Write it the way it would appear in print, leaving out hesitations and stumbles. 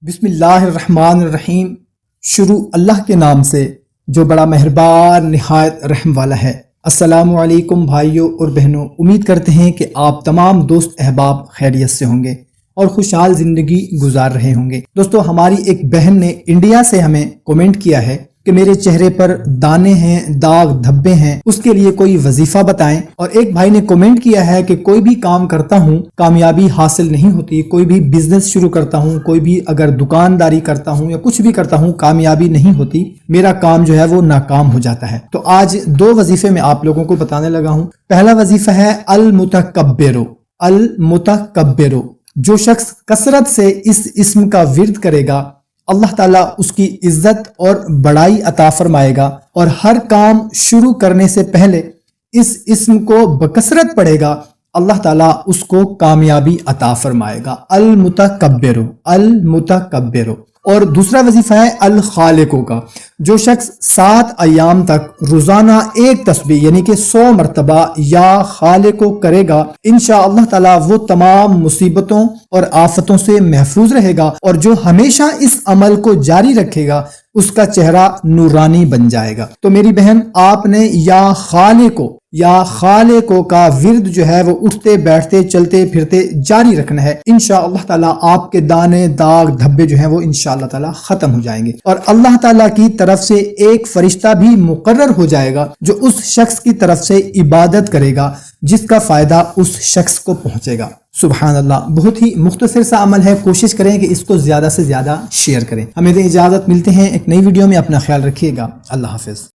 بسم اللہ الرحمن الرحیم۔ شروع اللہ کے نام سے جو بڑا مہربان نہایت رحم والا ہے۔ السلام علیکم بھائیوں اور بہنوں، امید کرتے ہیں کہ آپ تمام دوست احباب خیریت سے ہوں گے اور خوشحال زندگی گزار رہے ہوں گے۔ دوستو، ہماری ایک بہن نے انڈیا سے ہمیں کومنٹ کیا ہے کہ میرے چہرے پر دانے ہیں، داغ دھبے ہیں، اس کے لیے کوئی وظیفہ بتائیں۔ اور ایک بھائی نے کومنٹ کیا ہے کہ کوئی بھی کام کرتا ہوں کامیابی حاصل نہیں ہوتی، کوئی بھی بزنس شروع کرتا ہوں، کوئی بھی اگر دکانداری کرتا ہوں یا کچھ بھی کرتا ہوں کامیابی نہیں ہوتی، میرا کام جو ہے وہ ناکام ہو جاتا ہے۔ تو آج دو وظیفے میں آپ لوگوں کو بتانے لگا ہوں۔ پہلا وظیفہ ہے المتکبر۔ المتکبر، جو شخص کثرت سے اس اسم کا ورد کرے گا، اللہ تعالیٰ اس کی عزت اور بڑائی عطا فرمائے گا، اور ہر کام شروع کرنے سے پہلے اس اسم کو بکثرت پڑھے گا، اللہ تعالیٰ اس کو کامیابی عطا فرمائے گا۔ المتکبر، المتکبر۔ اور دوسرا وظیفہ ہے الخالق کا۔ جو شخص 7 ایام تک روزانہ ایک تسبیح یعنی کہ 100 مرتبہ یا خالق کرے گا، انشاءاللہ تعالیٰ وہ تمام مصیبتوں اور آفتوں سے محفوظ رہے گا، اور جو ہمیشہ اس عمل کو جاری رکھے گا اس کا چہرہ نورانی بن جائے گا۔ تو میری بہن، آپ نے یا خالق کا ورد جو ہے وہ اٹھتے بیٹھتے چلتے پھرتے جاری رکھنا ہے۔ انشاءاللہ تعالیٰ آپ کے دانے داغ دھبے جو ہیں وہ انشاءاللہ تعالیٰ ختم ہو جائیں گے، اور اللہ تعالیٰ کی طرف سے ایک فرشتہ بھی مقرر ہو جائے گا جو اس شخص کی طرف سے عبادت کرے گا جس کا فائدہ اس شخص کو پہنچے گا۔ سبحان اللہ، بہت ہی مختصر سا عمل ہے، کوشش کریں کہ اس کو زیادہ سے زیادہ شیئر کریں۔ ہمیں دیں اجازت، ملتے ہیں ایک نئی ویڈیو میں، اپنا خیال رکھیے گا، اللہ حافظ۔